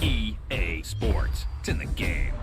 EA Sports. It's in the game.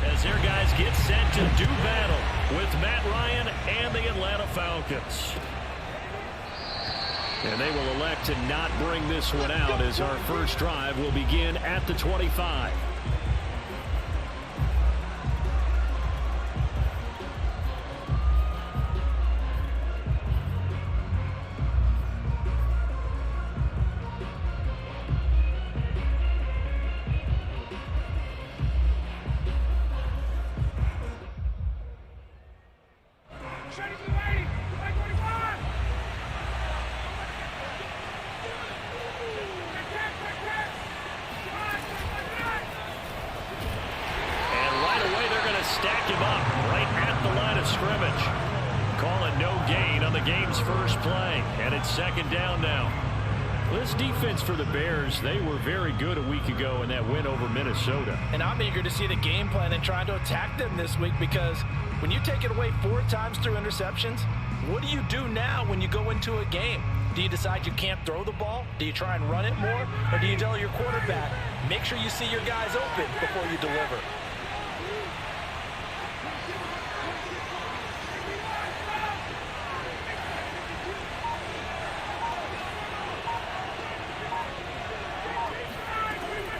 As their guys get set to do battle with Matt Ryan and the Atlanta Falcons. And they will elect to not bring this one out as our first drive will begin at the 25. him up right at the line of scrimmage. Calling no gain on the game's first play, and it's second down now. This defense for the Bears, they were very good a week ago in that win over Minnesota. And I'm eager to see the game plan and trying to attack them this week, because when you take it away 4 times through interceptions, what do you do now when you go into a game? Do you decide you can't throw the ball? Do you try and run it more? Or do you tell your quarterback, make sure you see your guys open before you deliver?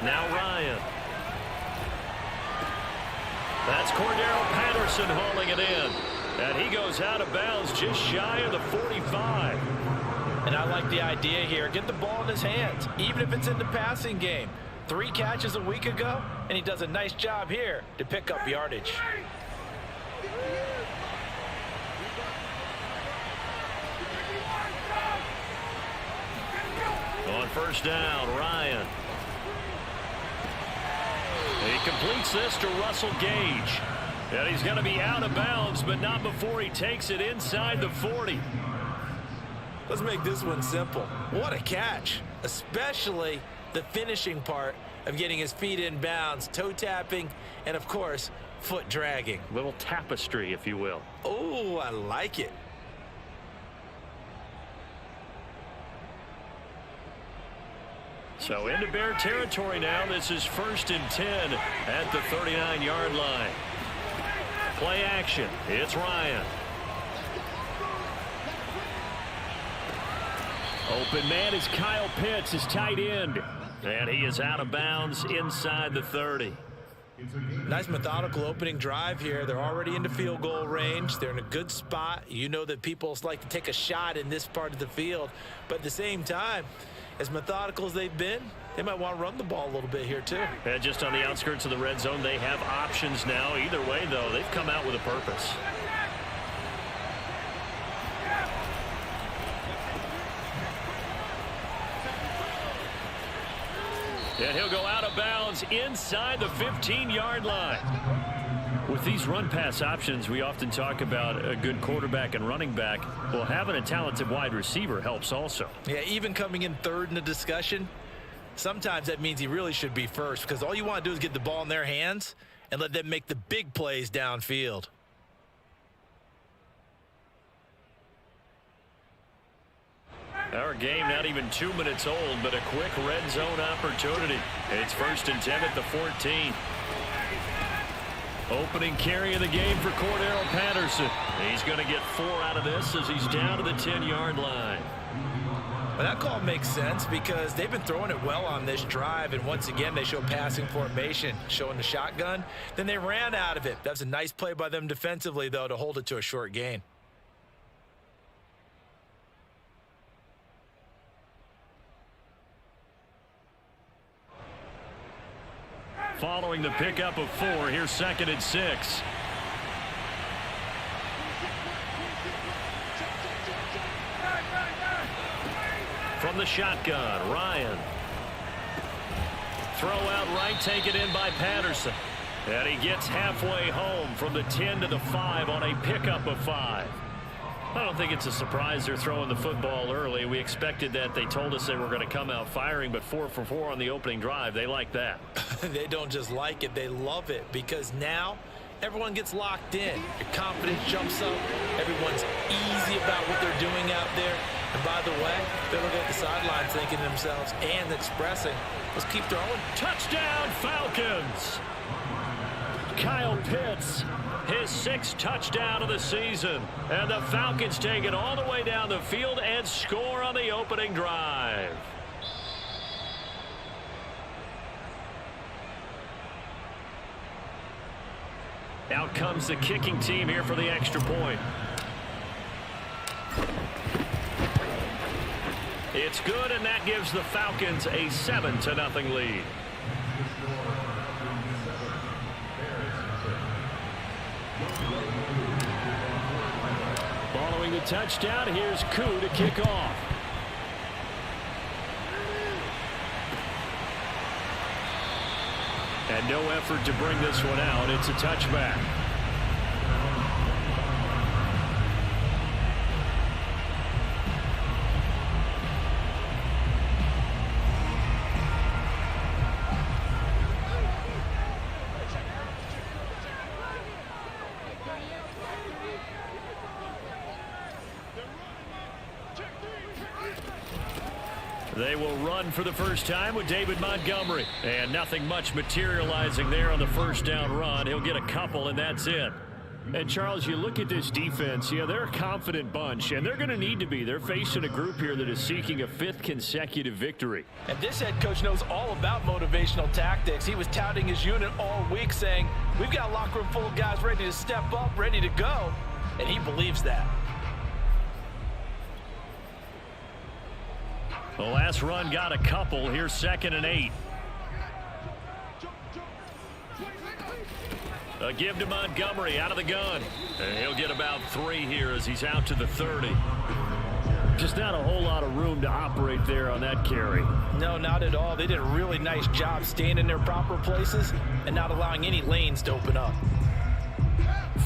Now Ryan. That's Cordero Patterson hauling it in. And he goes out of bounds just shy of the 45. And I like the idea here. Get the ball in his hands, even if it's in the passing game. 3 catches a week ago, and he does a nice job here to pick up yardage. On first down, Ryan. He completes this to Russell Gage. And he's going to be out of bounds, but not before he takes it inside the 40. Let's make this one simple. What a catch, especially the finishing part of getting his feet in bounds, toe tapping, and of course, foot dragging. Little tapestry, if you will. Oh, I like it. So into Bear territory now. This is 1st and 10 at the 39-yard line. Play action. It's Ryan. Open man is Kyle Pitts, his tight end. And he is out of bounds inside the 30. Nice methodical opening drive here. They're already into field goal range. They're in a good spot. You know that people like to take a shot in this part of the field. But at the same time, as methodical as they've been, they might want to run the ball a little bit here too. And just on the outskirts of the red zone, they have options now. Either way, though, they've come out with a purpose. And he'll go out of bounds inside the 15-yard line. With these run-pass options, we often talk about a good quarterback and running back. Well, having a talented wide receiver helps also. Yeah, even coming in third in the discussion, sometimes that means he really should be first, because all you want to do is get the ball in their hands and let them make the big plays downfield. Our game not even 2 minutes old, but a quick red zone opportunity. It's 1st and 10 at the 14. Opening carry of the game for Cordero Patterson. He's going to get 4 out of this as he's down to the 10-yard line. Well, that call makes sense because they've been throwing it well on this drive, and once again they show passing formation, showing the shotgun. Then they ran out of it. That's a nice play by them defensively, though, to hold it to a short gain. Following the pickup of 4, here's 2nd and 6. From the shotgun, Ryan. Throw out right, taken in by Patterson. And he gets halfway home from the 10 to the 5 on a pickup of 5. I don't think it's a surprise they're throwing the football early. We expected that. They told us they were going to come out firing, but 4 for 4 on the opening drive. They like that. They don't just like it, they love it, because now everyone gets locked in. Your confidence jumps up. Everyone's easy about what they're doing out there. And by the way, they're looking at the sidelines thinking to themselves and expressing, let's keep throwing. Touchdown, Falcons! Kyle Pitts, his 6th touchdown of the season. And the Falcons take it all the way down the field and score on the opening drive. Out comes the kicking team here for the extra point. It's good, and that gives the Falcons a 7-0 lead. Following the touchdown, here's Koo to kick off. And no effort to bring this one out. It's a touchback. They will run for the first time with David Montgomery. And nothing much materializing there on the first down run. He'll get a couple, and that's it. And, Charles, you look at this defense, yeah, they're a confident bunch, and they're going to need to be. They're facing a group here that is seeking a 5th consecutive victory. And this head coach knows all about motivational tactics. He was touting his unit all week, saying, we've got a locker room full of guys ready to step up, ready to go. And he believes that. The last run got a couple. Here's 2nd and 8. A give to Montgomery out of the gun. And he'll get about 3 here as he's out to the 30. Just not a whole lot of room to operate there on that carry. No, not at all. They did a really nice job staying in their proper places and not allowing any lanes to open up.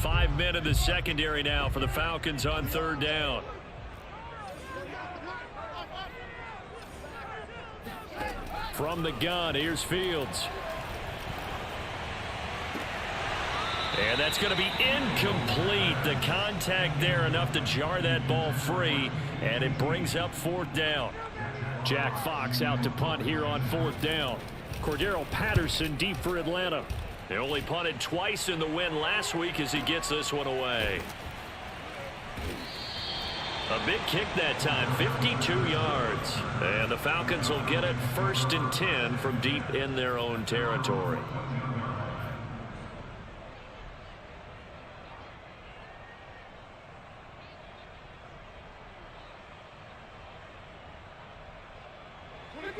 5 men in the secondary now for the Falcons on 3rd down. From the gun, here's Fields. And that's going to be incomplete. The contact there enough to jar that ball free, and it brings up 4th down. Jack Fox out to punt here on 4th down. Cordero Patterson deep for Atlanta. They only punted twice in the win last week as he gets this one away. A big kick that time, 52 yards. And the Falcons will get it 1st and 10 from deep in their own territory.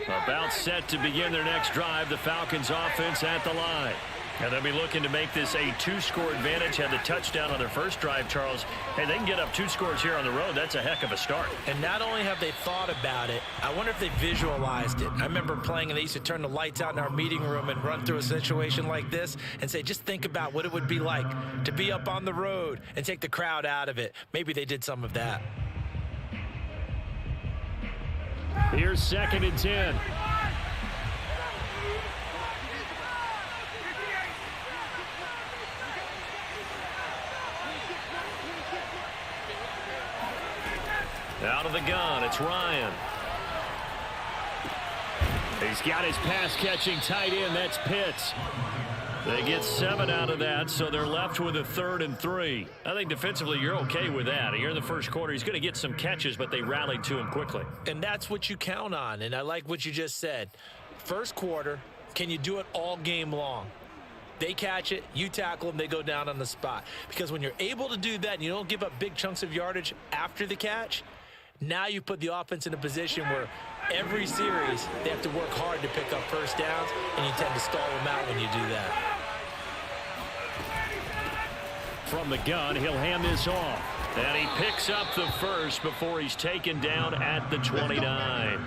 About set to begin their next drive, the Falcons offense at the line. And they'll be looking to make this a 2-score advantage. Had the touchdown on their first drive, Charles. Hey, they can get up 2 scores here on the road. That's a heck of a start. And not only have they thought about it, I wonder if they visualized it. I remember playing and they used to turn the lights out in our meeting room and run through a situation like this and say, just think about what it would be like to be up on the road and take the crowd out of it. Maybe they did some of that. Here's 2nd and 10. Out of the gun, it's Ryan. He's got his pass-catching tight end. That's Pitts. They get 7 out of that, so they're left with a 3rd and 3. I think defensively you're okay with that. Here in the first quarter, he's going to get some catches, but they rallied to him quickly. And that's what you count on, and I like what you just said. First quarter, can you do it all game long? They catch it, you tackle them, they go down on the spot. Because when you're able to do that and you don't give up big chunks of yardage after the catch, now you put the offense in a position where every series they have to work hard to pick up first downs, and you tend to stall them out when you do that. From the gun, he'll hand this off. And he picks up the first before he's taken down at the 29.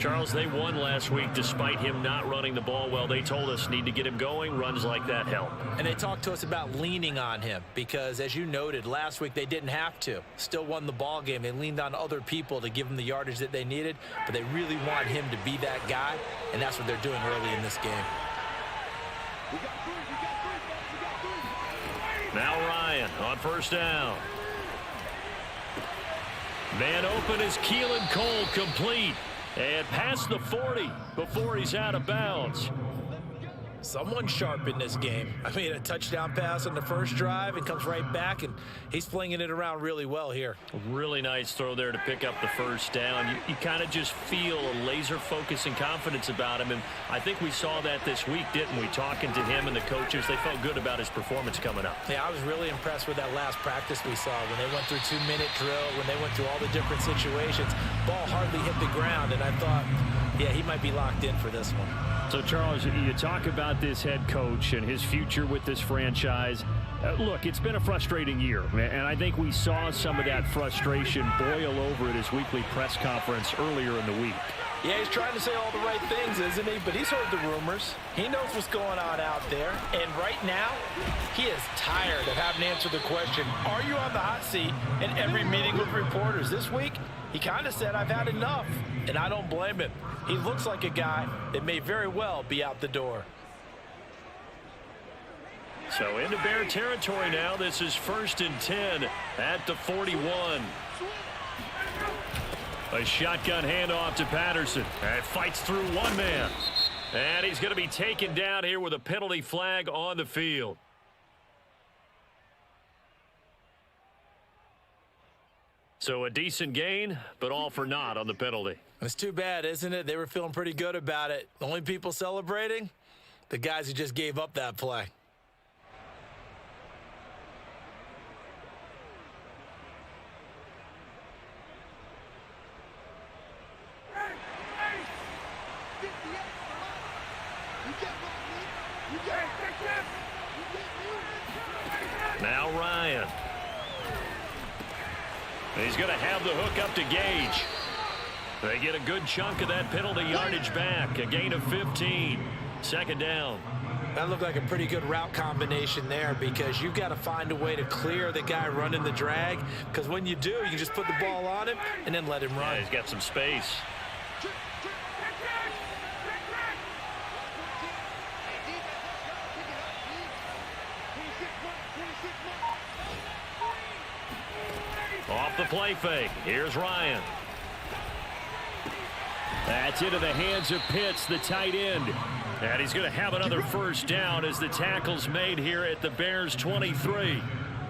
Charles, they won last week despite him not running the ball well. They told us need to get him going. Runs like that help. And they talked to us about leaning on him because, as you noted, last week they didn't have to. Still won the ball game. They leaned on other people to give them the yardage that they needed, but they really want him to be that guy, and that's what they're doing early in this game. Now Ryan on first down. Man open is Keelan Cole, complete. And past the 40 before he's out of bounds. Someone sharp in this game. I mean, a touchdown pass on the first drive and comes right back, and he's flinging it around really well here. Really nice throw there to pick up the first down. You kind of just feel a laser focus and confidence about him, and I think we saw that this week, didn't we? Talking to him and the coaches, they felt good about his performance coming up. Yeah, I was really impressed with that last practice we saw when they went through 2-minute drill, when they went through all the different situations. Ball hardly hit the ground, and I thought, yeah, he might be locked in for this one. So, Charles, you talk about this head coach and his future with this franchise. Look, it's been a frustrating year, and I think we saw some of that frustration boil over at his weekly press conference earlier in the week. Yeah, he's trying to say all the right things, isn't he? But he's heard the rumors. He knows what's going on out there. And right now, he is tired of having to answer the question, are you on the hot seat in every meeting with reporters? This week, he kind of said, I've had enough. And I don't blame him. He looks like a guy that may very well be out the door. So into Bear territory now. This is 1st and 10 at the 41. A shotgun handoff to Patterson. And fights through one man. And he's going to be taken down here with a penalty flag on the field. So a decent gain, but all for naught on the penalty. It's too bad, isn't it? They were feeling pretty good about it. The only people celebrating, the guys who just gave up that play. Now Ryan. He's going to have the hook up to Gage. They get a good chunk of that penalty yardage back. A gain of 15. 2nd down. That looked like a pretty good route combination there because you've got to find a way to clear the guy running the drag, because when you do, you can just put the ball on him and then let him run. Yeah, he's got some space. Off the play fake. Here's Ryan. That's into the hands of Pitts, the tight end. And he's going to have another 1st down as the tackle's made here at the Bears 23.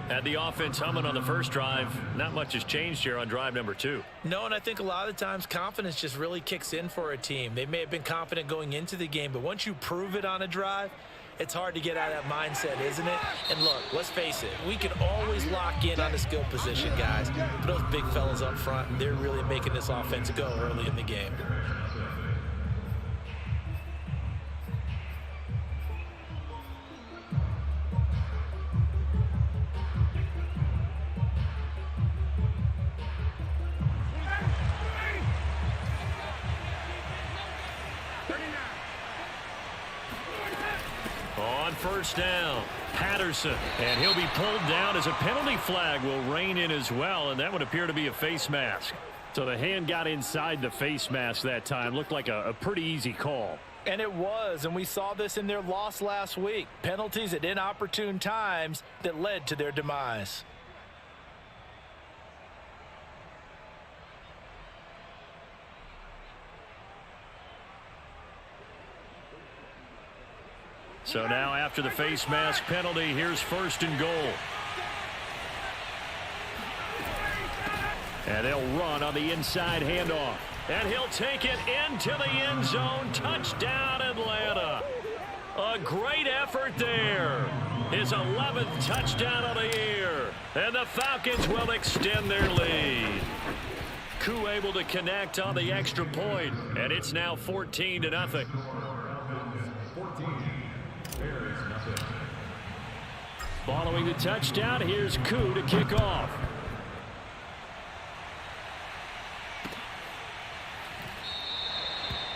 Had the offense humming on the first drive. Not much has changed here on drive number 2. No, and I think a lot of the times confidence just really kicks in for a team. They may have been confident going into the game, but once you prove it on a drive, it's hard to get out of that mindset, isn't it? And look, let's face it, we can always lock in on the skill position, guys. But those big fellas up front, they're really making this offense go early in the game. On 1st down, Patterson, and he'll be pulled down as a penalty flag will rein in as well, and that would appear to be a face mask. So the hand got inside the face mask that time. Looked like a pretty easy call. And it was, and we saw this in their loss last week. Penalties at inopportune times that led to their demise. So now after the face mask penalty, here's 1st and goal. And they'll run on the inside handoff. And he'll take it into the end zone. Touchdown, Atlanta. A great effort there. His 11th touchdown of the year. And the Falcons will extend their lead. Koo able to connect on the extra point. And it's now 14-0. Following the touchdown, here's Koo to kick off.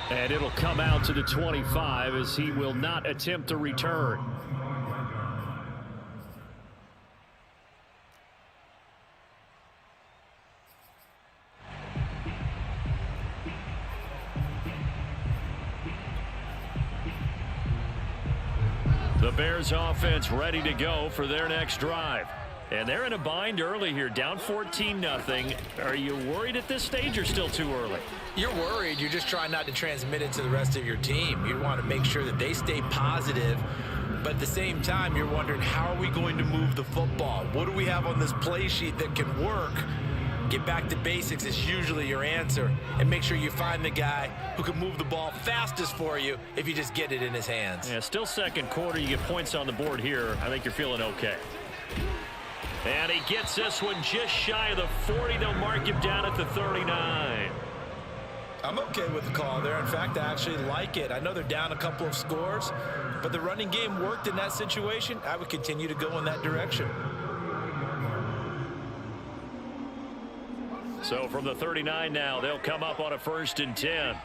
And it'll come out to the 25 as he will not attempt to return. The Bears offense ready to go for their next drive. And they're in a bind early here, down 14-0. Are you worried at this stage or still too early? You're worried. You're just trying not to transmit it to the rest of your team. You want to make sure that they stay positive. But at the same time, you're wondering, how are we going to move the football? What do we have on this play sheet that can work? Get back to basics is usually your answer. And make sure you find the guy who can move the ball fastest for you if you just get it in his hands. Yeah, still 2nd quarter. You get points on the board here. I think you're feeling okay. And he gets this one just shy of the 40. They'll mark him down at the 39. I'm okay with the call there. In fact, I actually like it. I know they're down a couple of scores, but the running game worked in that situation. I would continue to go in that direction. So from the 39 now, they'll come up on a 1st and 10.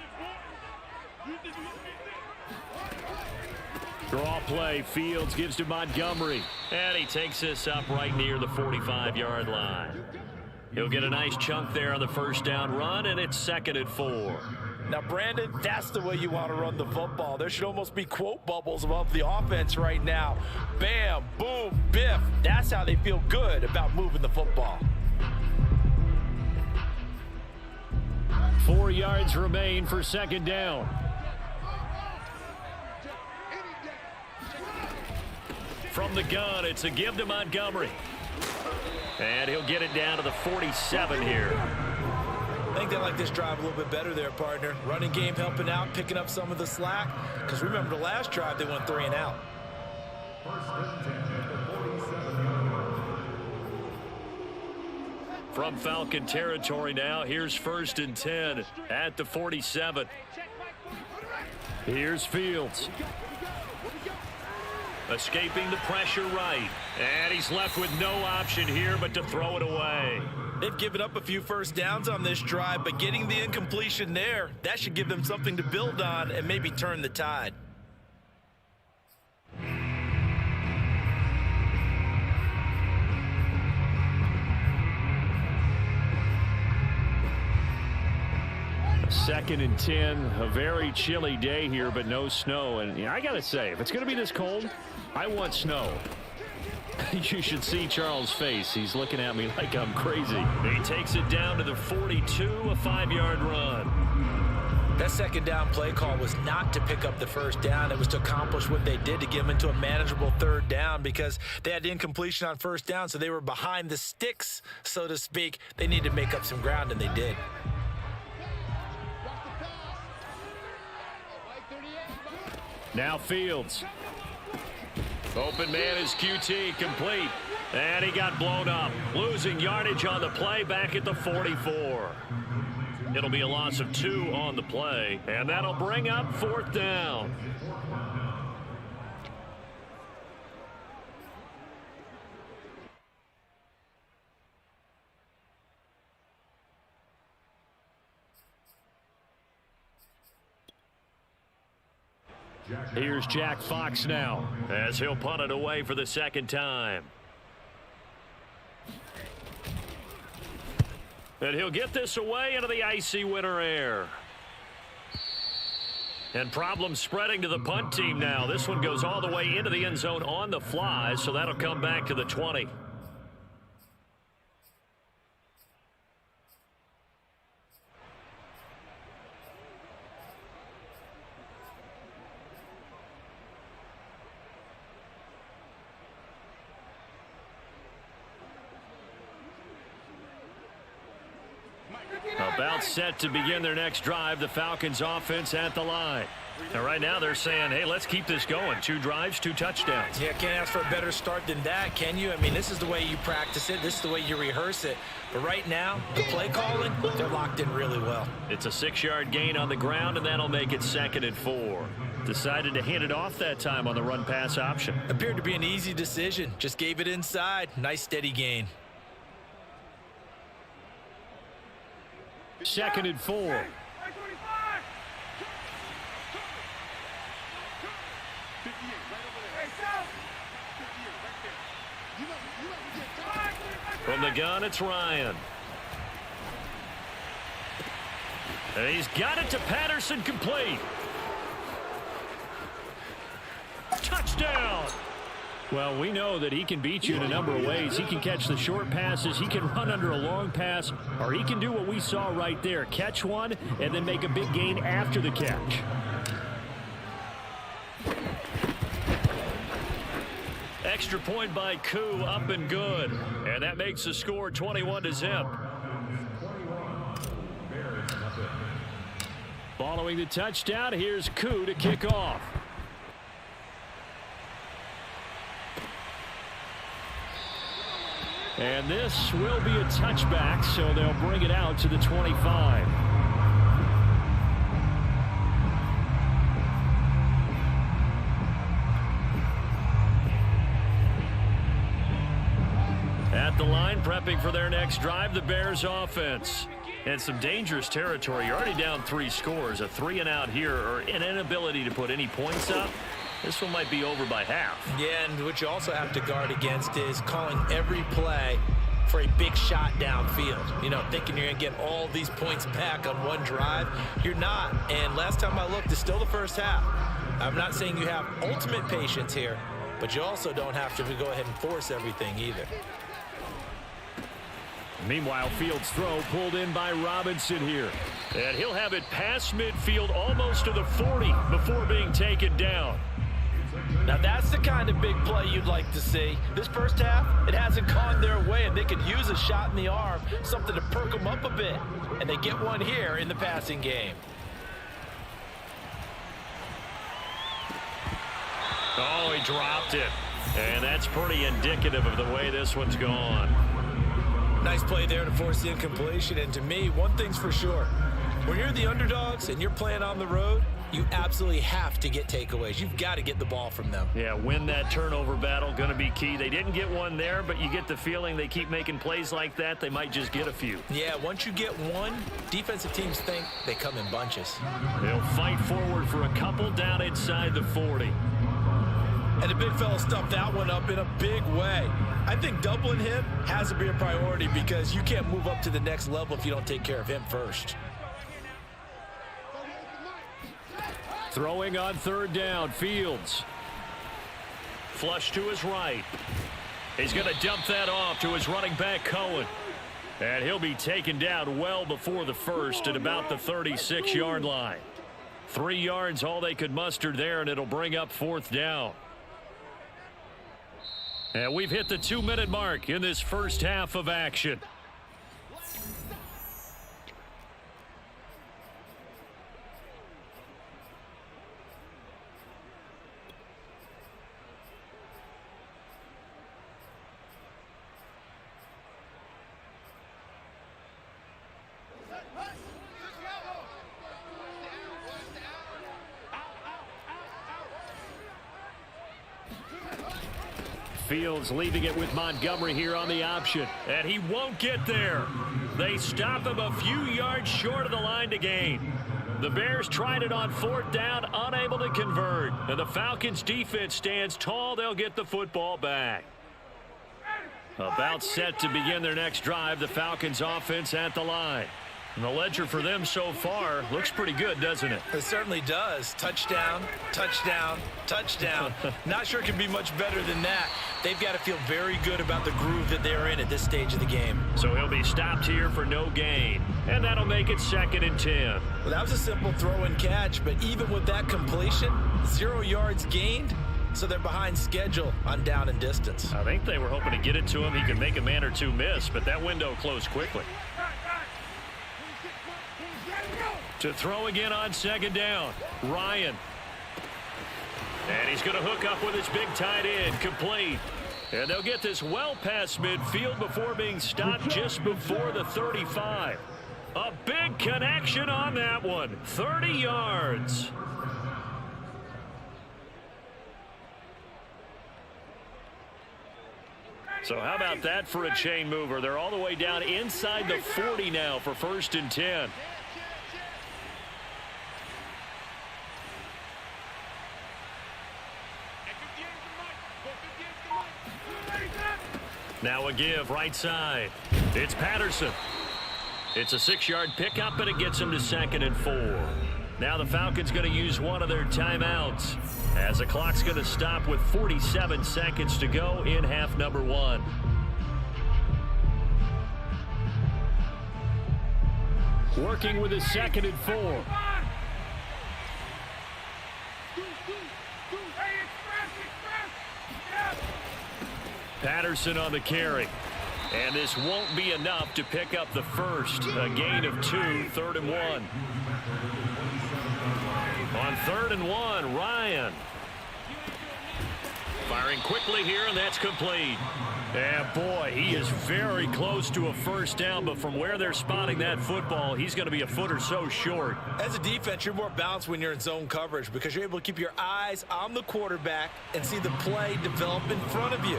Draw play. Fields gives to Montgomery. And he takes this up right near the 45-yard line. He'll get a nice chunk there on the 1st down run, and it's 2nd and 4. Now, Brandon, that's the way you want to run the football. There should almost be quote bubbles above the offense right now. Bam, boom, biff. That's how they feel good about moving the football. 4 yards remain for second down. From the gun, it's a give to Montgomery. And he'll get it down to the 47 here. I think they like this drive a little bit better there, partner. Running game helping out, picking up some of the slack. Because remember the last drive, they went 3 and out. From Falcon territory now, here's 1st and 10 at the 47. Here's Fields. Escaping the pressure right. And he's left with no option here but to throw it away. They've given up a few first downs on this drive, but getting the incompletion there, that should give them something to build on and maybe turn the tide. Second and 10, a very chilly day here, but no snow. And I got to say, if it's going to be this cold, I want snow. You should see Charles' face. He's looking at me like I'm crazy. He takes it down to the 42, a 5-yard run. That second down play call was not to pick up the first down. It was to accomplish what they did, to get them into a manageable 3rd down, because they had incompletion on 1st down, so they were behind the sticks, so to speak. They needed to make up some ground, and they did. Now Fields. Open man is QT, complete. And he got blown up. Losing yardage on the play back at the 44. It'll be a loss of 2 on the play. And that'll bring up 4th down. Here's Jack Fox now, as he'll punt it away for the 2nd time. And he'll get this away into the icy winter air. And problems spreading to the punt team now. This one goes all the way into the end zone on the fly, so that'll come back to the 20. About set to begin their next drive, the Falcons offense at the line. And right now they're saying, hey, let's keep this going. 2 drives, 2 touchdowns. Yeah, can't ask for a better start than that, can you? I mean, this is the way you practice it. This is the way you rehearse it. But right now, the play calling, they're locked in really well. It's a 6-yard gain on the ground, and that'll make it 2nd and 4. Decided to hand it off that time on the run-pass option. Appeared to be an easy decision. Just gave it inside. Nice, steady gain. 2nd and 4. From the gun, it's Ryan. And he's got it to Patterson, complete. Touchdown! Well, we know that he can beat you in a number of ways. He can catch the short passes, he can run under a long pass, or he can do what we saw right there, catch one and then make a big gain after the catch. Extra point by Koo, up and good. And that makes the score 21-0. Following the touchdown, here's Koo to kick off. And this will be a touchback, so they'll bring it out to the 25. At the line, prepping for their next drive, the Bears offense. And some dangerous territory. You're already down 3 scores. A 3-and-out here, or an inability to put any points up. This one might be over by half. Yeah, and what you also have to guard against is calling every play for a big shot downfield. You know, thinking you're going to get all these points back on one drive. You're not. And last time I looked, it's still the first half. I'm not saying you have ultimate patience here, but you also don't have to go ahead and force everything either. Meanwhile, Fields' throw pulled in by Robinson here. And he'll have it past midfield almost to the 40 before being taken down. Now that's the kind of big play you'd like to see. This first half, it hasn't gone their way, and they could use a shot in the arm, something to perk them up a bit. And they get one here in the passing game. Oh, he dropped it. And that's pretty indicative of the way this one's gone. Nice play there to force the incompletion. And to me, one thing's for sure. When you're the underdogs and you're playing on the road, you absolutely have to get takeaways. You've got to get the ball from them. Yeah, win that turnover battle, going to be key. They didn't get one there, but you get the feeling they keep making plays like that, they might just get a few. Yeah, once you get one, defensive teams think they come in bunches. They'll fight forward for a couple down inside the 40. And the big fella stuffed that one up in a big way. I think doubling him has to be a priority because you can't move up to the next level if you don't take care of him first. Throwing on third down, Fields. Flush to his right. He's going to dump that off to his running back, Cohen. And he'll be taken down well before the first at about the 36-yard line. 3 yards all they could muster there, and it'll bring up fourth down. And we've hit the 2-minute mark in this first half of action. Fields leaving it with Montgomery here on the option. And he won't get there. They stop him a few yards short of the line to gain. The Bears tried it on fourth down, unable to convert. And the Falcons defense stands tall. They'll get the football back. About set to begin their next drive, the Falcons offense at the line. And the ledger for them so far looks pretty good, doesn't it? It certainly does. Touchdown, touchdown, touchdown. Not sure it can be much better than that. They've got to feel very good about the groove that they're in at this stage of the game. So he'll be stopped here for no gain. And that'll make it 2nd and 10. Well, that was a simple throw and catch, but even with that completion, 0 yards gained, so they're behind schedule on down and distance. I think they were hoping to get it to him. He could make a man or two miss, but that window closed quickly. To throw again on 2nd down, Ryan. And he's going to hook up with his big tight end, complete. And they'll get this well past midfield before being stopped just before the 35. A big connection on that one, 30 yards. So how about that for a chain mover? They're all the way down inside the 40 now for 1st and 10. Now a give right side. It's Patterson. It's a 6-yard pickup, and it gets him to 2nd and 4. Now the Falcons going to use one of their timeouts as the clock's going to stop with 47 seconds to go in half number 1. Working with his 2nd and 4. Patterson on the carry. And this won't be enough to pick up the first. A gain of 2, 3rd and 1. On 3rd and 1, Ryan. Firing quickly here, and that's complete. And boy, he is very close to a first down, but from where they're spotting that football, he's going to be a foot or so short. As a defense, you're more balanced when you're in zone coverage because you're able to keep your eyes on the quarterback and see the play develop in front of you.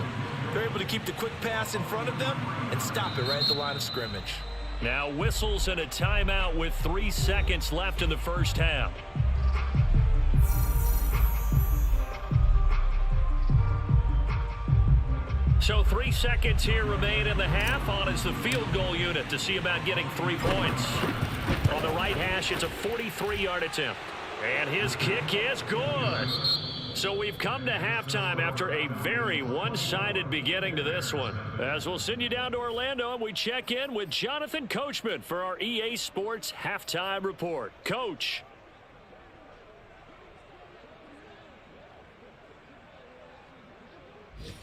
They're able to keep the quick pass in front of them and stop it right at the line of scrimmage. Now whistles and a timeout with 3 seconds left in the first half. So 3 seconds here remain in the half. On is the field goal unit to see about getting 3 points. On the right hash, it's a 43-yard attempt. And his kick is good. So we've come to halftime after a very one-sided beginning to this one. As we'll send you down to Orlando, and we check in with Jonathan Coachman for our EA Sports Halftime Report. Coach.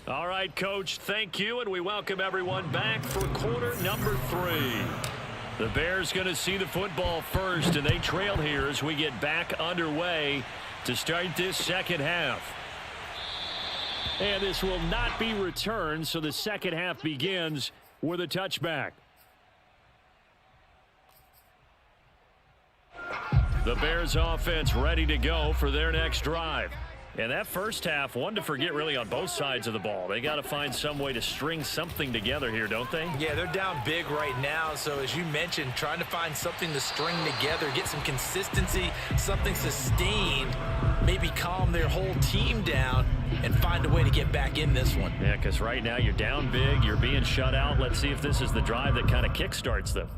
All right, Coach, thank you, and we welcome everyone back for quarter number 3. The Bears going to see the football first, and they trail here as we get back underway to start this second half. And this will not be returned, so the second half begins with a touchback. The Bears offense ready to go for their next drive. And that first half, one to forget really on both sides of the ball. They got to find some way to string something together here, don't they? Yeah, they're down big right now. So as you mentioned, trying to find something to string together, get some consistency, something sustained, maybe calm their whole team down and find a way to get back in this one. Yeah, because right now you're down big, you're being shut out. Let's see if this is the drive that kind of kickstarts them.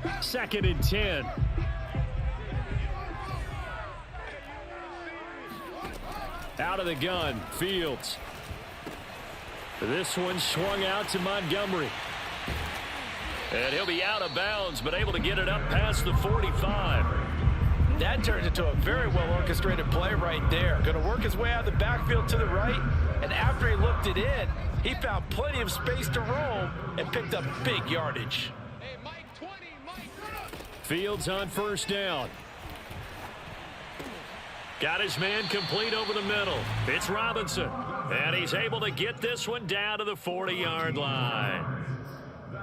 2nd and 10. Out of the gun, Fields. This one swung out to Montgomery. And he'll be out of bounds, but able to get it up past the 45. That turns into a very well-orchestrated play right there. Going to work his way out of the backfield to the right, and after he looked it in, he found plenty of space to roam and picked up big yardage. Fields on first down. Got his man complete over the middle. It's Robinson. And he's able to get this one down to the 40-yard line.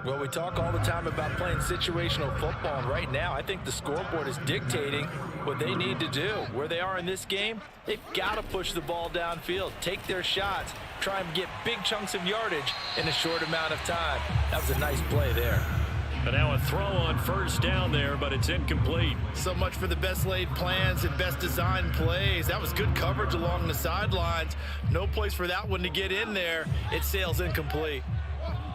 Well, we talk all the time about playing situational football, and right now I think the scoreboard is dictating what they need to do. Where they are in this game, they've got to push the ball downfield, take their shots, try and get big chunks of yardage in a short amount of time. That was a nice play there. But now a throw on first down there, but it's incomplete. So much for the best laid plans and best designed plays. That was good coverage along the sidelines. No place for that one to get in there. It sails incomplete.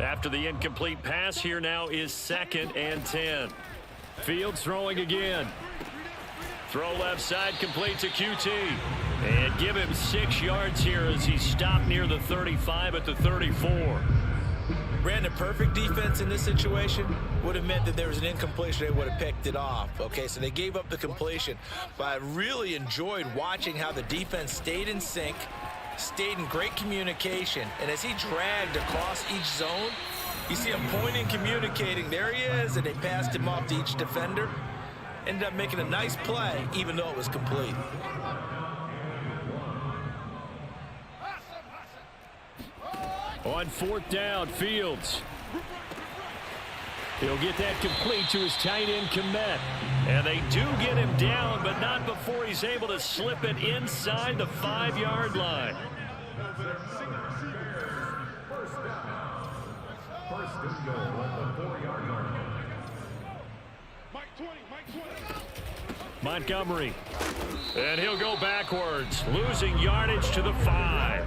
After the incomplete pass, here now is 2nd and 10. Fields throwing again. Throw left side, complete to QT. And give him 6 yards here as he stopped near the 35 at the 34. Brandon, perfect defense in this situation would have meant that there was an incompletion. They would have picked it off. Okay, so they gave up the completion. But I really enjoyed watching how the defense stayed in sync, stayed in great communication. And as he dragged across each zone, you see him pointing, communicating. There he is, and they passed him off to each defender. Ended up making a nice play, even though it was complete. On 4th down, Fields. He'll get that complete to his tight end, Kmet. And they do get him down, but not before he's able to slip it inside the 5-yard line. Montgomery. And he'll go backwards, losing yardage to the 5.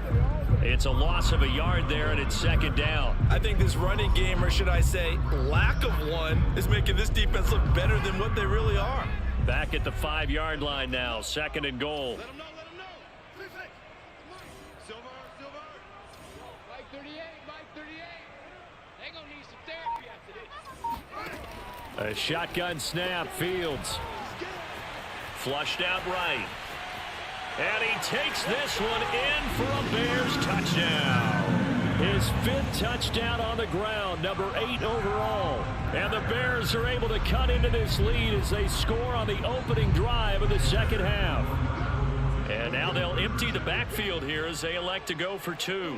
It's a loss of a yard there, and it's 2nd down. I think this running game, or should I say lack of one, is making this defense look better than what they really are. Back at the 5-yard line now, 2nd and goal. Let him know. Silver. Mike 38. They're going to need some therapy after this. A shotgun snap, Fields. Flushed out right. And he takes this one in for a Bears touchdown. His 5th touchdown on the ground, number 8 overall. And the Bears are able to cut into this lead as they score on the opening drive of the second half. And now they'll empty the backfield here as they elect to go for 2.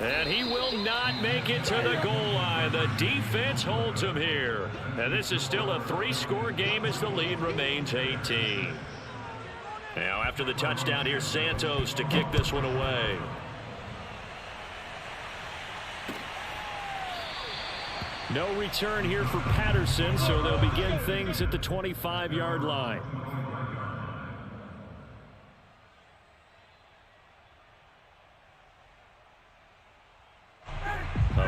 And he will not make it to the goal line. The defense holds him here. And this is still a 3-score game as the lead remains 18. Now after the touchdown, here's Santos to kick this one away. No return here for Patterson, so they'll begin things at the 25-yard line.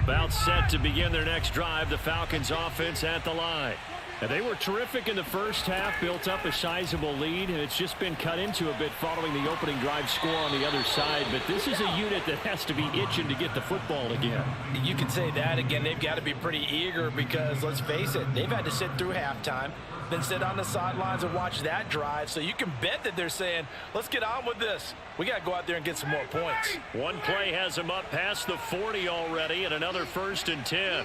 About set to begin their next drive, the Falcons offense at the line. And they were terrific in the first half, built up a sizable lead, and it's just been cut into a bit following the opening drive score on the other side. But this is a unit that has to be itching to get the football again. You can say that again. They've got to be pretty eager because, let's face it, they've had to sit through halftime, then sit on the sidelines and watch that drive. So you can bet that they're saying, let's get on with this. We got to go out there and get some more points. One play has them up past the 40 already, and another 1st and 10.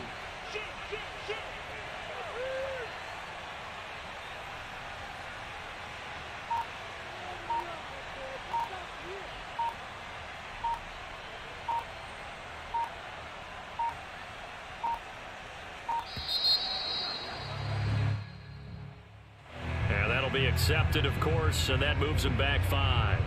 Be accepted, of course, and that moves him back 5.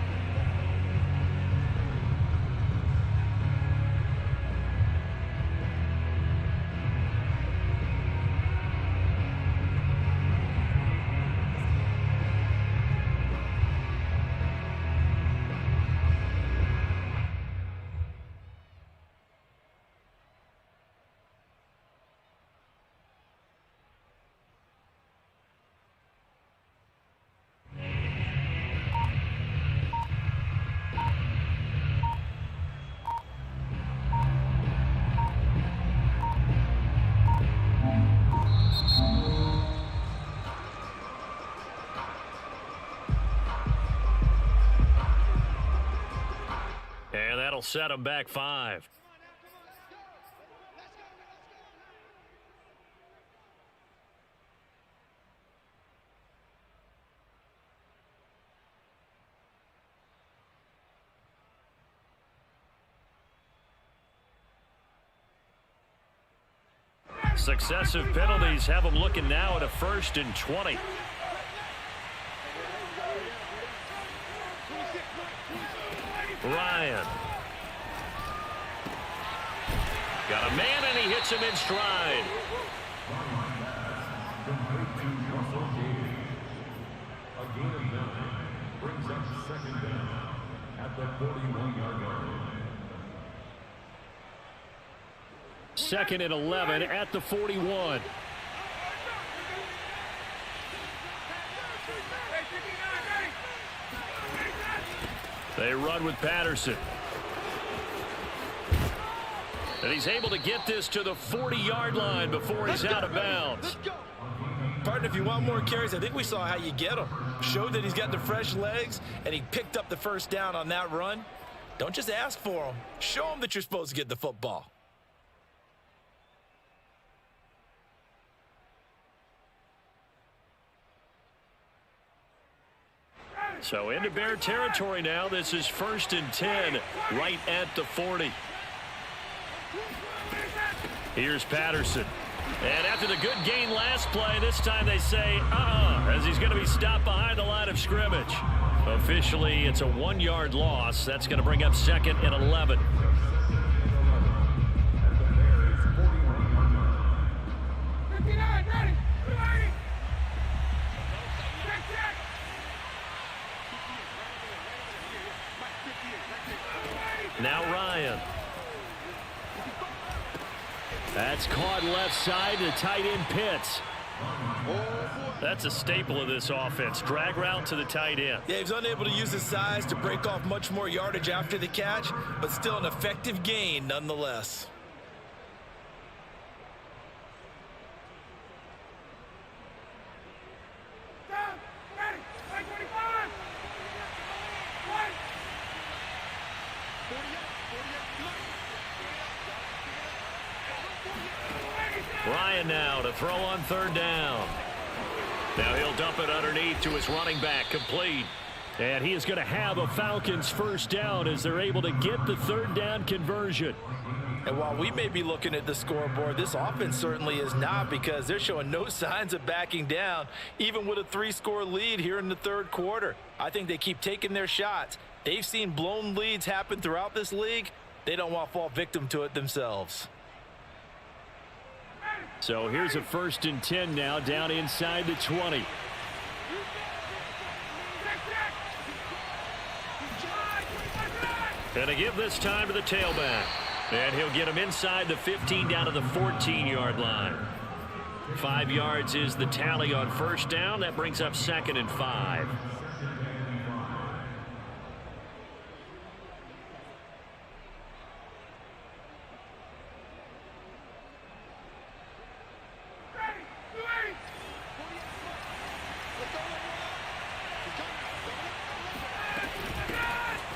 And that'll set him back 5. Successive penalties have them looking now at a 1st and 20. Ryan. Got a man, and he hits him in stride. Brings up 2nd down at the 41-yard line. 2nd and 11 at the 41. They run with Patterson. And he's able to get this to the 40-yard line before he's out of bounds. Partner, if you want more carries, I think we saw how you get him. Showed that he's got the fresh legs, and he picked up the 1st down on that run. Don't just ask for him. Show him that you're supposed to get the football. So into Bear territory now. This is 1st and 10 right at the 40. Here's Patterson. And after the good gain last play, this time they say, as he's going to be stopped behind the line of scrimmage. Officially, it's a 1-yard loss. That's going to bring up 2nd and 11. Now Ryan. That's caught left side to tight end Pitts. That's a staple of this offense. Drag route to the tight end. Yeah, he's unable to use his size to break off much more yardage after the catch, but still an effective gain nonetheless. Ryan now to throw on 3rd down. Now he'll dump it underneath to his running back, complete. And he is going to have a Falcons 1st down as they're able to get the 3rd down conversion. And while we may be looking at the scoreboard, this offense certainly is not, because they're showing no signs of backing down, even with a 3-score lead here in the 3rd quarter. I think they keep taking their shots. They've seen blown leads happen throughout this league. They don't want to fall victim to it themselves. So here's a 1st and 10 now, down inside the 20. And to give this time to the tailback. And he'll get him inside the 15 down to the 14-yard line. 5 yards is the tally on first down. That brings up 2nd and 5.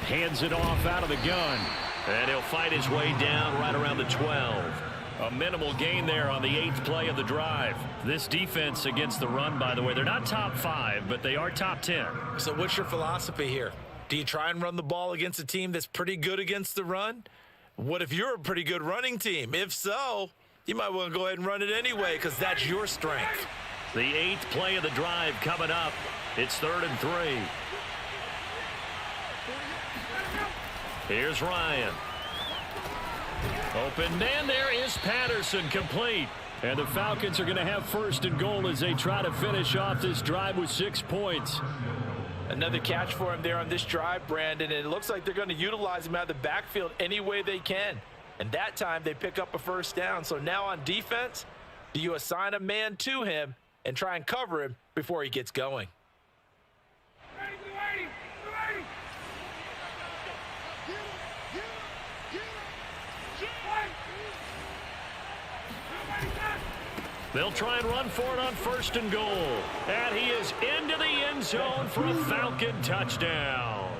Hands it off out of the gun. And he'll fight his way down right around the 12. A minimal gain there on the 8th play of the drive. This defense against the run, by the way, they're not top 5, but they are top 10. So what's your philosophy here? Do you try and run the ball against a team that's pretty good against the run? What if you're a pretty good running team? If so, you might want to go ahead and run it anyway because that's your strength. The 8th play of the drive coming up. It's 3rd and 3. Here's Ryan. Open man, there is Patterson, complete. And the Falcons are going to have 1st and goal as they try to finish off this drive with 6 points. Another catch for him there on this drive, Brandon, and it looks like they're going to utilize him out of the backfield any way they can. And that time they pick up a 1st down. So now on defense, do you assign a man to him and try and cover him before he gets going? They'll try and run for it on 1st and goal. And he is into the end zone for a Falcon touchdown.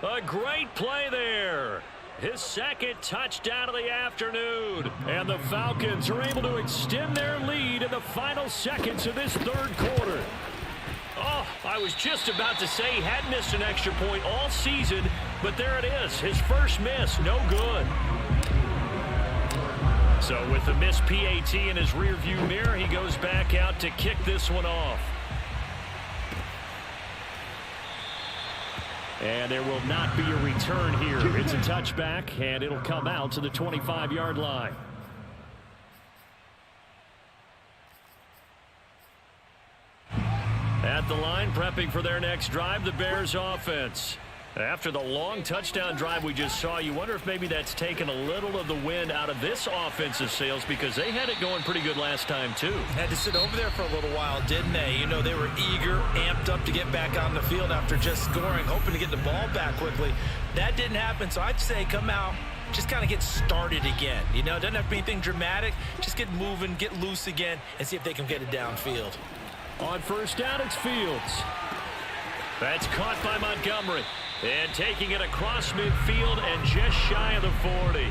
A great play there. His 2nd touchdown of the afternoon. And the Falcons are able to extend their lead in the final seconds of this 3rd quarter. Oh, I was just about to say he hadn't missed an extra point all season, but there it is. His first miss, no good. So with the missed PAT in his rearview mirror, he goes back out to kick this one off. And there will not be a return here. It's a touchback, and it'll come out to the 25-yard line. At the line, prepping for their next drive, the Bears offense. After the long touchdown drive we just saw, you wonder if maybe that's taken a little of the wind out of this offensive sails because they had it going pretty good last time, too. Had to sit over there for a little while, didn't they? You know, they were eager, amped up to get back on the field after just scoring, hoping to get the ball back quickly. That didn't happen, so I'd say come out, just kind of get started again. You know, it doesn't have to be anything dramatic. Just get moving, get loose again, and see if they can get it downfield. On 1st down, it's Fields. That's caught by Montgomery. And taking it across midfield and just shy of the 40.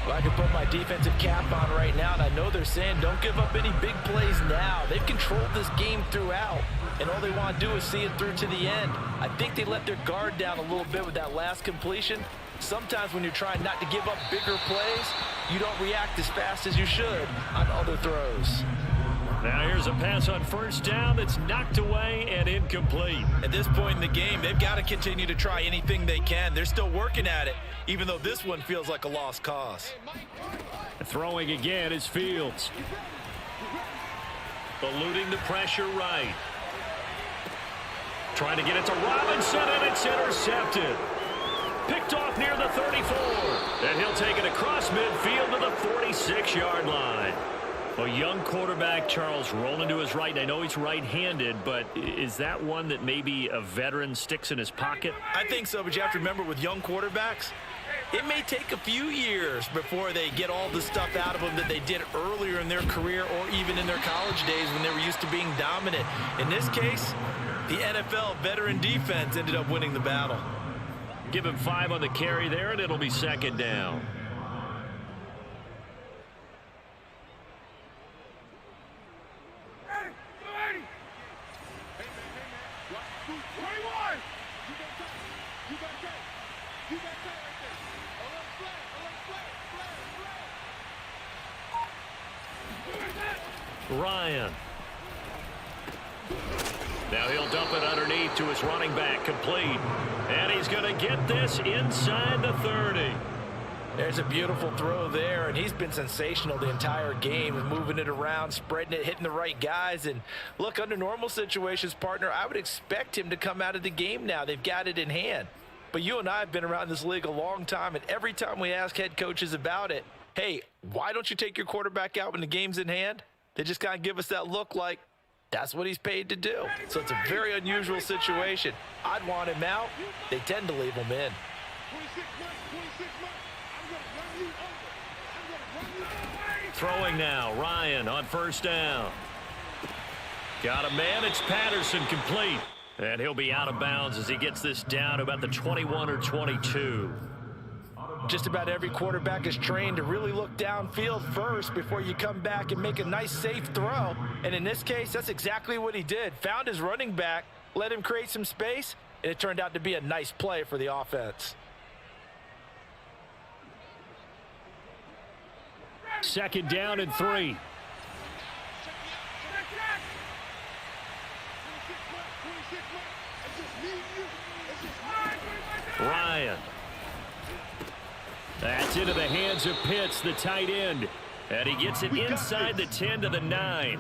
Well, I can put my defensive cap on right now, and I know they're saying don't give up any big plays now. They've controlled this game throughout, and all they want to do is see it through to the end. I think they let their guard down a little bit with that last completion. Sometimes when you're trying not to give up bigger plays, you don't react as fast as you should on other throws. Now here's a pass on 1st down that's knocked away and incomplete. At this point in the game, they've got to continue to try anything they can. They're still working at it, even though this one feels like a lost cause. Throwing again is Fields. Eluding the pressure right. Trying to get it to Robinson, and it's intercepted. Picked off near the 34. And he'll take it across midfield to the 46-yard line. A young quarterback, Charles, rolling to his right. I know he's right-handed, but is that one that maybe a veteran sticks in his pocket? I think so, but you have to remember with young quarterbacks, it may take a few years before they get all the stuff out of them that they did earlier in their career or even in their college days when they were used to being dominant. In this case, the NFL veteran defense ended up winning the battle. Give him 5 on the carry there, and it'll be 2nd down. Ryan. Now he'll dump it underneath to his running back, complete. And he's going to get this inside the 30. There's a beautiful throw there, and he's been sensational the entire game, moving it around, spreading it, hitting the right guys. And look, under normal situations, partner, I would expect him to come out of the game now. They've got it in hand. But you and I have been around this league a long time, and every time we ask head coaches about it, hey, why don't you take your quarterback out when the game's in hand? They just kind of give us that look like that's what he's paid to do. So it's a very unusual situation. I'd want him out. They tend to leave him in. 26 months. I'm going to run you over. Throwing now, Ryan on first down. Got a man, it's Patterson, complete. And he'll be out of bounds as he gets this down to about the 21 or 22. Just about every quarterback is trained to really look downfield first before you come back and make a nice, safe throw. And in this case, that's exactly what he did. Found his running back, let him create some space, and it turned out to be a nice play for the offense. Second down and 3. Ryan. That's into the hands of Pitts, the tight end. And he gets it inside the 10 to the 9.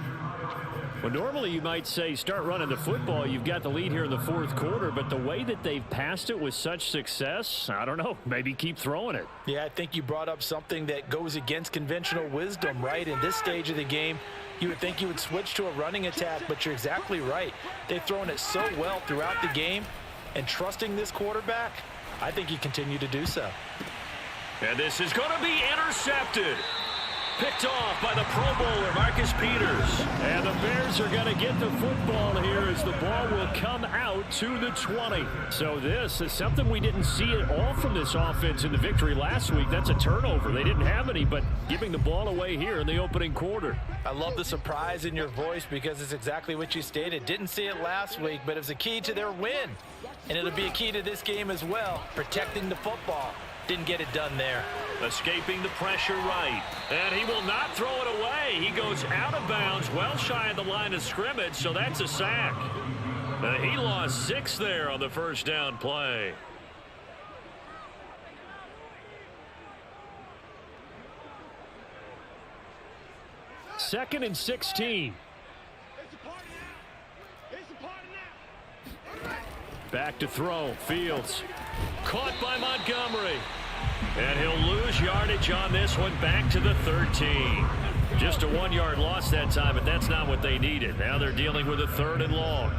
Well, normally you might say start running the football. You've got the lead here in the fourth quarter, but the way that they've passed it with such success, I don't know, maybe keep throwing it. Yeah, I think you brought up something that goes against conventional wisdom, right? In this stage of the game, you would think you would switch to a running attack, but you're exactly right. They've thrown it so well throughout the game, and trusting this quarterback, I think you continue to do so. And this is going to be intercepted. Picked off by the Pro Bowler, Marcus Peters. And the Bears are going to get the football here as the ball will come out to the 20. So this is something we didn't see at all from this offense in the victory last week. That's a turnover. They didn't have any, but giving the ball away here in the opening quarter. I love the surprise in your voice because it's exactly what you stated. Didn't see it last week, but it was a key to their win. And it'll be a key to this game as well, protecting the football. Didn't get it done there. Escaping the pressure right. And he will not throw it away. He goes out of bounds, well shy of the line of scrimmage, so that's a sack. He lost 6 there on the first down play. Second and 16. Back to throw. Fields. Caught by Montgomery. And he'll lose yardage on this one, back to the 13. Just a 1-yard loss that time, but that's not what they needed. Now they're dealing with a 3rd and long.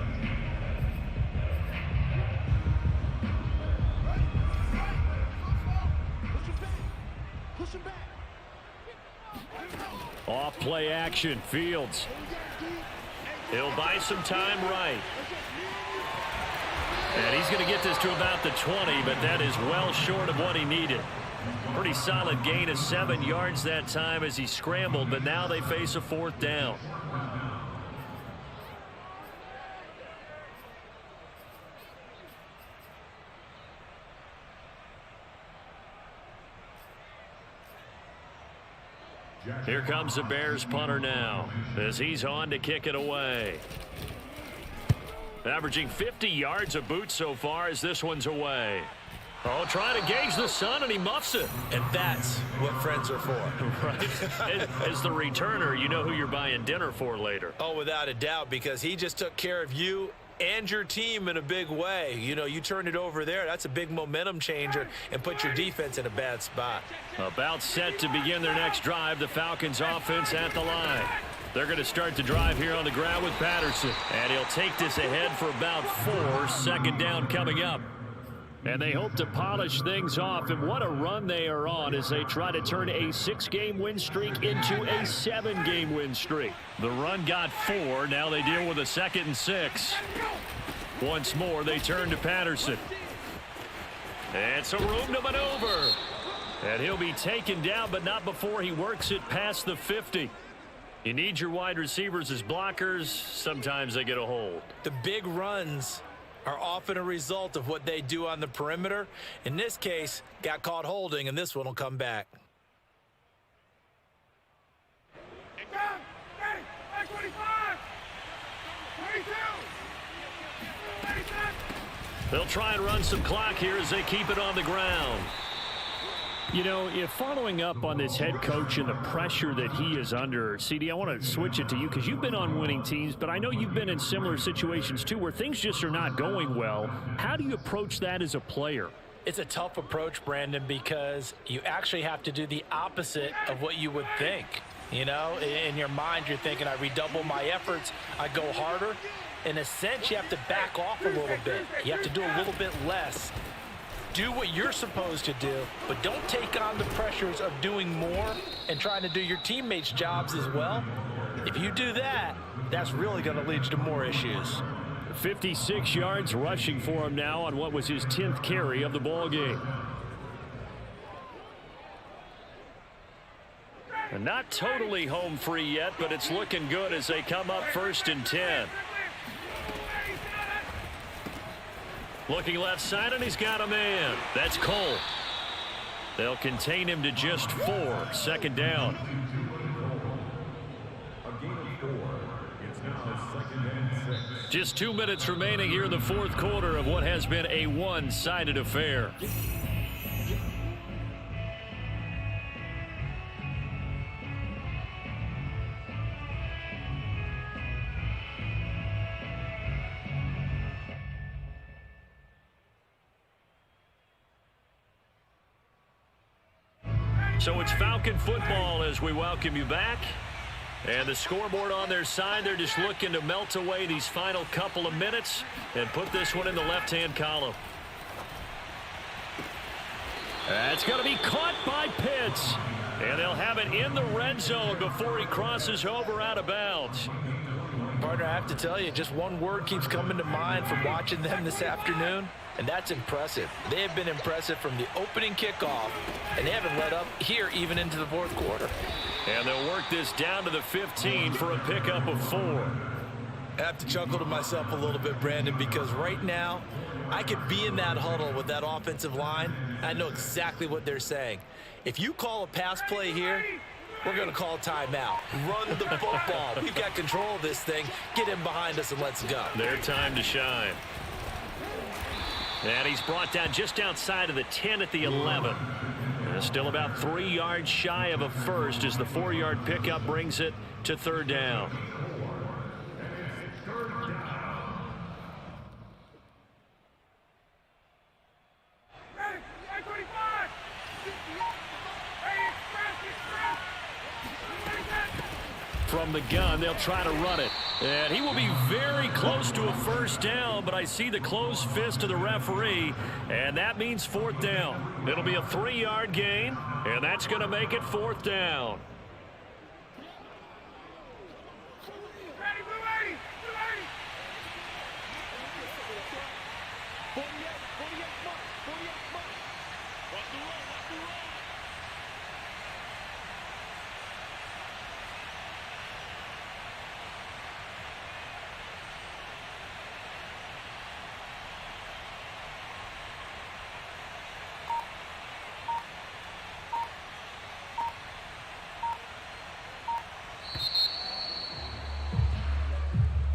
Off play action. Fields. He'll buy some time right. And he's going to get this to about the 20, but that is well short of what he needed. Pretty solid gain of 7 yards that time as he scrambled, but now they face a 4th down. Here comes the Bears punter now as he's on to kick it away. Averaging 50 yards a boot so far as this one's away. Oh, trying to gauge the sun, and he muffs it. And that's what friends are for. Right. As the returner, you know who you're buying dinner for later. Oh, without a doubt, because he just took care of you and your team in a big way. You know, you turn it over there. That's a big momentum changer and put your defense in a bad spot. About set to begin their next drive. The Falcons offense at the line. They're going to start the drive here on the ground with Patterson. And he'll take this ahead for about 4. Second down coming up. And they hope to polish things off. And what a run they are on as they try to turn a 6-game win streak into a 7-game win streak. The run got 4. Now they deal with a 2nd and 6. Once more, they turn to Patterson. And some room to maneuver. And he'll be taken down, but not before he works it past the 50. You need your wide receivers as blockers. Sometimes they get a hold. The big runs are often a result of what they do on the perimeter. In this case, got caught holding, and this one will come back. They'll try and run some clock here as they keep it on the ground. You know, if following up on this head coach and the pressure that he is under, CD, I want to switch it to you because you've been on winning teams, but I know you've been in similar situations too where things just are not going well. How do you approach that as a player? It's a tough approach, Brandon, because you actually have to do the opposite of what you would think. You know, in your mind, you're thinking, I redouble my efforts, I go harder. In a sense, you have to back off a little bit. You have to do a little bit less. Do what you're supposed to do, but don't take on the pressures of doing more and trying to do your teammates' jobs as well. If you do that, that's really going to lead to more issues. 56 yards rushing for him now on what was his 10th carry of the ball game. And not totally home free yet, but it's looking good as they come up 1st and 10. Looking left side, and he's got a man. That's Cole. They'll contain him to just 4. 2nd down. A gain of 4. It's now 2nd and 6. Just 2 minutes remaining here in the 4th quarter of what has been a one-sided affair. So it's Falcon football as we welcome you back. And the scoreboard on their side, they're just looking to melt away these final couple of minutes and put this one in the left-hand column. That's going to be caught by Pitts. And they'll have it in the red zone before he crosses over out of bounds. Partner, I have to tell you, just one word keeps coming to mind from watching them this afternoon, and that's impressive. They have been impressive from the opening kickoff, and they haven't let up here even into the 4th quarter. And they'll work this down to the 15 for a pickup of 4. I have to chuckle to myself a little bit, Brandon, because right now I could be in that huddle with that offensive line. I know exactly what they're saying. If you call a pass play here, we're going to call timeout. Run the football. We've got control of this thing. Get him behind us and let's go. Their time to shine. And he's brought down just outside of the 10 at the 11. Still about 3 yards shy of a first as the 4-yard pickup brings it to 3rd down. From the gun, they'll try to run it. And he will be very close to a 1st down, but I see the closed fist of the referee, and that means 4th down. It'll be a 3-yard gain, and that's going to make it 4th down.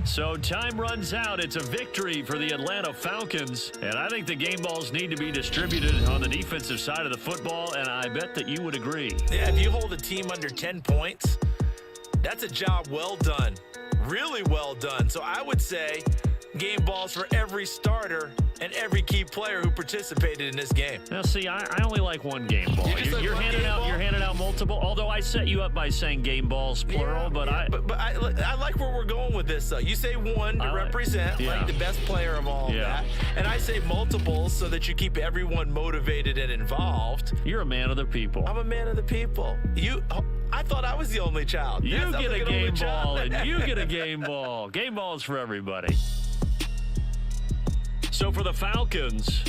So time runs out. It's a victory for the Atlanta Falcons. And I think the game balls need to be distributed on the defensive side of the football, and I bet that you would agree. Yeah, if you hold a team under 10 points, that's a job well done. Really well done. So I would say game balls for every starter and every key player who participated in this game. Now, see, I only like one game ball. You're handing out multiple. Although I set you up by saying game balls plural, yeah, but I like where we're going with this. Though you say one to represent like the best player of all of that, and I say multiples so that you keep everyone motivated and involved. You're a man of the people. I'm a man of the people. I thought I was the only child. You get a game ball, and you get a game ball. Game balls for everybody. So for the Falcons,